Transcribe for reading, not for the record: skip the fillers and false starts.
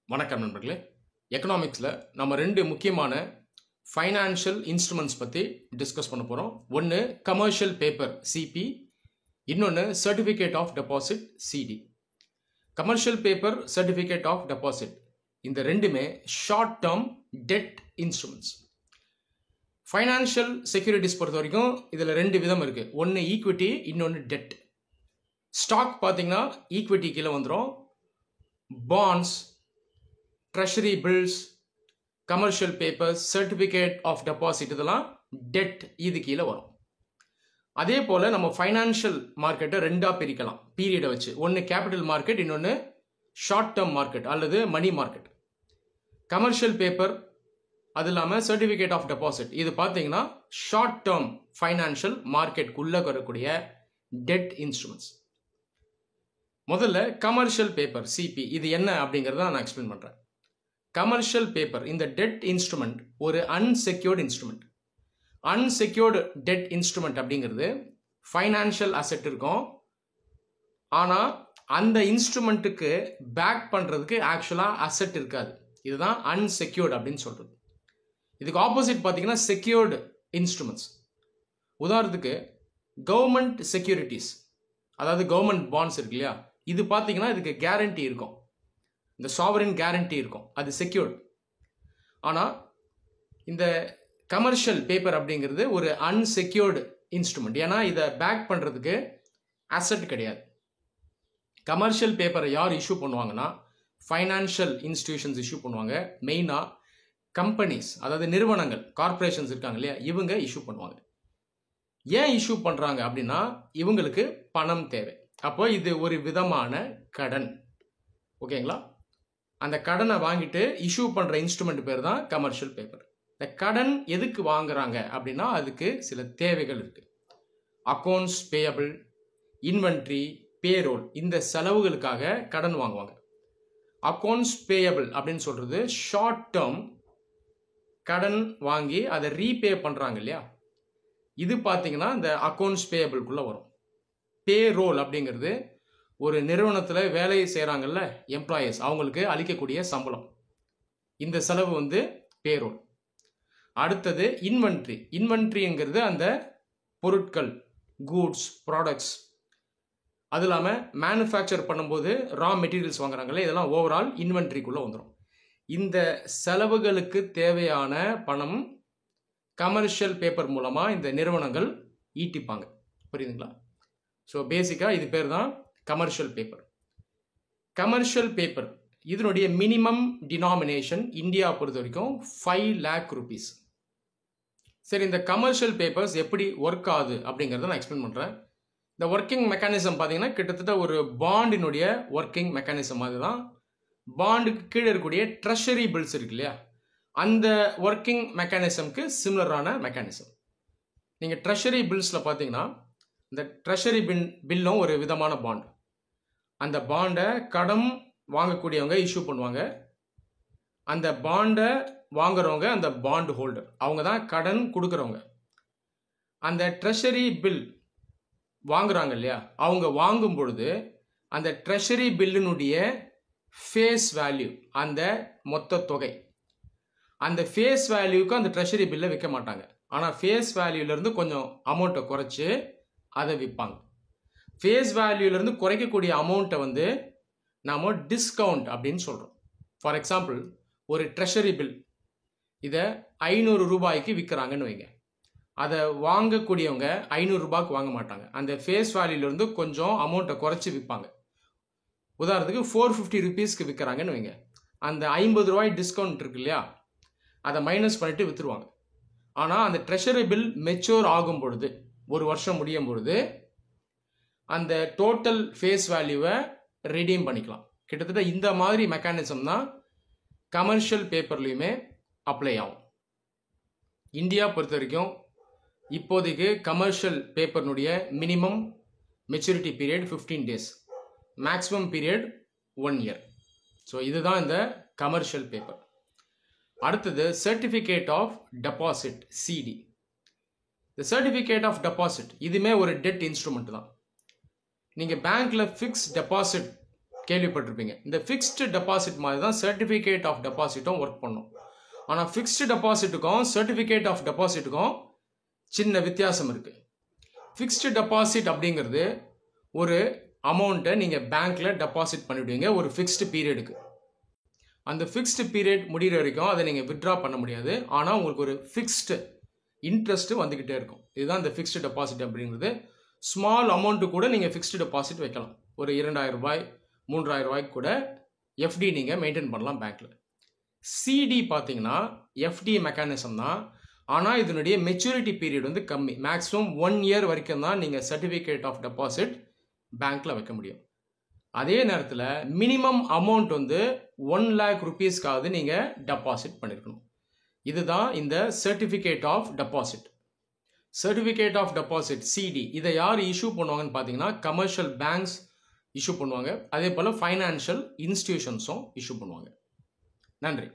வணக்கம் நண்பர்களே. எக்கனாமிக்ஸில் நம்ம ரெண்டு முக்கியமான ஃபைனான்ஷியல் இன்ஸ்ட்ருமெண்ட்ஸ் பற்றி டிஸ்கஸ் பண்ண போகிறோம். ஒன்று கமர்ஷியல் பேப்பர் சிபி, இன்னொன்று certificate of deposit CD. Commercial paper, certificate of deposit இந்த ரெண்டுமே short term debt instruments. Financial securities பொறுத்த வரைக்கும் இதில் ரெண்டு விதம் இருக்குது. ஒன்று ஈக்விட்டி, இன்னொன்று டெட். ஸ்டாக் பார்த்தீங்கன்னா ஈக்விட்டி கீழே வந்துடும். Bonds, treasury bills, commercial papers, certificate of deposit இதெல்லாம் டெட், இது கீழே வரும். அதே போல் நம்ம ஃபைனான்ஷியல் மார்க்கெட்டை ரெண்டாக பிரிக்கலாம் பீரியடை வச்சு. ஒன்று கேபிட்டல் மார்க்கெட், இன்னொன்று ஷார்ட் டேர்ம் மார்க்கெட் அல்லது மணி மார்க்கெட். கமர்ஷியல் பேப்பர், அது இல்லாமல் சர்டிஃபிகேட் ஆஃப் டெபாசிட், இது பார்த்தீங்கன்னா ஷார்ட் டேர்ம் ஃபைனான்ஷியல் மார்க்கெட்டுக்குள்ளே வரக்கூடிய டெட் இன்ஸ்ட்ருமெண்ட்ஸ். முதல்ல கமர்ஷியல் பேப்பர் சிபி, இது என்ன அப்படிங்கிறத நான் எக்ஸ்பிளைன் பண்ணுறேன். கமர்ஷியல் பேப்பர், இந்த டெட் இன்ஸ்ட்ருமெண்ட் ஒரு unsecured instrument. Unsecured debt instrument அப்படிங்கிறது ஃபைனான்ஷியல் அசெட் இருக்கும், ஆனால் அந்த இன்ஸ்ட்ருமெண்ட்டுக்கு பேக் பண்ணுறதுக்கு ஆக்சுவலாக அசெட் இருக்காது. இதுதான் அன்செக்யூர்டு அப்படின்னு சொல்கிறது. இதுக்கு ஆப்போசிட் பார்த்தீங்கன்னா செக்யூர்டு இன்ஸ்ட்ருமெண்ட்ஸ். உதாரணத்துக்கு கவர்மெண்ட் செக்யூரிட்டிஸ், அதாவது கவர்மெண்ட் பாண்ட்ஸ் இருக்கு இல்லையா, இது பார்த்தீங்கன்னா இதுக்கு கேரண்டி இருக்கும், இந்த சாவரின் கேரண்டி இருக்கும், அது செக்யூர்டு. ஆனால் இந்த கமர்ஷியல் பேப்பர் அப்படிங்கிறது ஒரு அன்செக்யூர்டு இன்ஸ்ட்ருமெண்ட், ஏன்னா இதை பேக் பண்ணுறதுக்கு அசெட் கிடையாது. கமர்ஷியல் பேப்பரை யார் இஷ்யூ பண்ணுவாங்கன்னா ஃபைனான்ஷியல் இன்ஸ்டிடியூஷன்ஸ் இஷ்யூ பண்ணுவாங்க. மெயினாக கம்பெனிஸ், அதாவது நிறுவனங்கள், கார்பரேஷன்ஸ் இருக்காங்க இல்லையா, இவங்க இஷ்யூ பண்ணுவாங்க. ஏன் இஷ்யூ பண்ணுறாங்க அப்படின்னா இவங்களுக்கு பணம் தேவை. அப்போ இது ஒரு விதமான கடன், ஓகேங்களா? அந்த கடனை வாங்கிட்டு இஷ்யூ பண்ணுற இன்ஸ்ட்ருமெண்ட் பேர் தான் கமர்ஷியல் பேப்பர். இந்த கடன் எதுக்கு வாங்குறாங்க அப்படின்னா அதுக்கு சில தேவைகள் இருக்குது. அக்கௌண்ட்ஸ் பேயபிள், இன்வென்ட்ரி, பேரோல், இந்த செலவுகளுக்காக கடன் வாங்குவாங்க. அக்கௌண்ட்ஸ் பேயபிள் அப்படின்னு சொல்கிறது ஷார்ட் டேர்ம் கடன் வாங்கி அதை ரீபே பண்ணுறாங்க இல்லையா, இது பார்த்தீங்கன்னா இந்த அக்கௌண்ட்ஸ் பேயபிள்குள்ளே வரும். பேரோல் அப்படிங்கிறது ஒரு நிறுவனத்தில் வேலை செய்கிறாங்கல்ல எம்ப்ளாயீஸ், அவங்களுக்கு அளிக்கக்கூடிய சம்பளம், இந்த செலவு வந்து பேரோல். அடுத்தது இன்வென்ட்ரி. இன்வென்ட்ரிங்கிறது அந்த பொருட்கள், கூட்ஸ், ப்ராடக்ட்ஸ், அது இல்லாமல் மேனுஃபேக்சர் பண்ணும்போது ரா மெட்டீரியல்ஸ் வாங்குறாங்கல்ல, இதெல்லாம் ஓவரால் இன்வென்ட்ரிக்குள்ளே வந்துடும். இந்த செலவுகளுக்கு தேவையான பணம் கமர்ஷியல் பேப்பர் மூலமாக இந்த நிறுவனங்கள் ஈட்டிப்பாங்க. புரியுதுங்களா? ஸோ பேசிக்காக இது பேர் தான் கமர்ஷியல் பேப்பர். கமர்ஷியல் பேப்பர் இதனுடைய மினிமம் டினாமினேஷன் இந்தியா பொறுத்த வரைக்கும் 5 lakh rupees. சரி, இந்த கமர்ஷியல் பேப்பர்ஸ் எப்படி ஒர்க் ஆகுது அப்படிங்கிறத நான் எக்ஸ்பிளைன் பண்ணுறேன். இந்த ஒர்க்கிங் மெக்கானிசம் பார்த்தீங்கன்னா கிட்டத்தட்ட ஒரு பாண்டினுடைய ஒர்க்கிங் மெக்கானிசம் அதுதான். பாண்டுக்கு கீழே இருக்கக்கூடிய ட்ரெஷரி பில்ஸ் இருக்கு இல்லையா, அந்த ஒர்க்கிங் மெக்கானிசம்க்கு சிமிலரான மெக்கானிசம். நீங்கள் ட்ரெஷரி பில்ஸில் பார்த்தீங்கன்னா இந்த ட்ரெஷரி பில்லும் ஒரு விதமான பாண்ட். அந்த பாண்டை கடன் வாங்கக்கூடியவங்க இஷ்யூ பண்ணுவாங்க. அந்த பாண்டை வாங்குறவங்க அந்த பாண்ட் ஹோல்டர், அவங்க தான் கடன் கொடுக்குறவங்க. அந்த ட்ரெஷரி பில் வாங்குறாங்க இல்லையா, அவங்க வாங்கும் பொழுது அந்த ட்ரெஷரி பில்லினுடைய ஃபேஸ் வேல்யூ, அந்த மொத்த தொகை, அந்த ஃபேஸ் வேல்யூக்கு அந்த ட்ரெஷரி பில்லை விற்க மாட்டாங்க. ஆனால் ஃபேஸ் வேல்யூலேருந்து கொஞ்சம் அமௌண்ட்டை குறைச்சி அதை விற்பாங்க. ஃபேஸ் வேல்யூலேருந்து குறைக்கக்கூடிய அமௌண்ட்டை வந்து நாம் டிஸ்கவுண்ட் அப்படின்னு சொல்கிறோம். ஃபார் எக்ஸாம்பிள், ஒரு ட்ரெஷரி பில் இதை 500 ரூபாய்க்கு விற்கிறாங்கன்னு வைங்க. அதை வாங்கக்கூடியவங்க 500 ரூபாய்க்கு வாங்க மாட்டாங்க, அந்த ஃபேஸ் வேல்யூலேருந்து கொஞ்சம் அமௌண்ட்டை குறைச்சி விற்பாங்க. உதாரணத்துக்கு 450 rupeesக்கு விற்கிறாங்கன்னு வைங்க. அந்த 50 ரூபாய் டிஸ்கவுண்ட் இருக்கு இல்லையா, அதை மைனஸ் பண்ணிட்டு விற்றுருவாங்க. ஆனால் அந்த ட்ரெஷரி பில் மெச்சூர் ஆகும் பொழுது, ஒரு வருஷம் முடியும் பொழுது, அந்த டோட்டல் ஃபேஸ் வேல்யூவை ரிடீம் பண்ணிக்கலாம். கிட்டத்தட்ட இந்த மாதிரி மெக்கானிசம் தான் கமர்ஷியல் பேப்பர்லையுமே அப்ளை ஆகும். இந்தியா பொறுத்த வரைக்கும் இப்போதைக்கு கமர்ஷியல் பேப்பர்னுடைய minimum maturity period 15 days, maximum period 1 year. So இதுதான் இந்த கமர்ஷியல் பேப்பர். அடுத்தது சர்டிஃபிகேட் ஆஃப் டெபாசிட் சிடி. இந்த சர்டிஃபிகேட் ஆஃப் டெபாசிட் இதுவுமே ஒரு டெட் இன்ஸ்ட்ருமெண்ட் தான். நீங்கள் பேங்க்கில் ஃபிக்ஸ் டெபாசிட் கேள்விப்பட்டிருப்பீங்க. இந்த ஃபிக்ஸ்டு டெபாசிட் மாதிரி தான் சர்டிஃபிகேட் ஆஃப் டெபாசிட்டும் ஒர்க் பண்ணும். ஆனால் ஃபிக்ஸ்டு டெபாசிட்டுக்கும் சர்டிஃபிகேட் ஆஃப் டெபாசிட்டுக்கும் சின்ன வித்தியாசம் இருக்குது. ஃபிக்ஸ்டு டெபாசிட் அப்படிங்கிறது ஒரு அமௌண்ட்டை நீங்கள் பேங்க்கில் டெபாசிட் பண்ணிவிடுவீங்க ஒரு ஃபிக்ஸ்டு பீரியடுக்கு. அந்த ஃபிக்ஸ்டு பீரியட் முடிகிற வரைக்கும் அதை நீங்கள் வித்ட்ரா பண்ண முடியாது. ஆனால் உங்களுக்கு ஒரு ஃபிக்ஸ்டு இன்ட்ரெஸ்ட்டு வந்துக்கிட்டே இருக்கும். இதுதான் இந்த ஃபிக்ஸ்டு டெபாசிட் அப்படிங்கிறது. ஸ்மால் அமௌண்ட்டு கூட நீங்கள் ஃபிக்ஸ்டு டெபாசிட் வைக்கலாம். ஒரு 2000 ரூபாய் 3000 ரூபாய்க்கு கூட எஃப்டி நீங்கள் மெயின்டைன் பண்ணலாம் பேங்க்கில். சிடி பார்த்தீங்கன்னா எஃப்டி மெக்கானிசம் தான். ஆனால் இதனுடைய மெச்சூரிட்டி பீரியட் வந்து கம்மி. மேக்ஸிமம் 1 இயர் வரைக்கும் தான் நீங்கள் சர்டிஃபிகேட் ஆஃப் டெபாசிட் பேங்க்கில் வைக்க முடியும். அதே நேரத்தில் மினிமம் அமௌண்ட் வந்து 1 lakh rupeesக்காவது நீங்கள் டெபாசிட் பண்ணியிருக்கணும். இதுதான் இந்த certificate of deposit. Certificate of deposit CD இதை யார் இஷ்யூ பண்ணுவாங்கன்னு பார்த்தீங்கன்னா கமர்ஷியல் பேங்க்ஸ் இஷ்யூ பண்ணுவாங்க. அதே போல் ஃபைனான்ஷியல் இன்ஸ்டிடியூஷன்ஸும் இஷ்யூ பண்ணுவாங்க. நன்றி.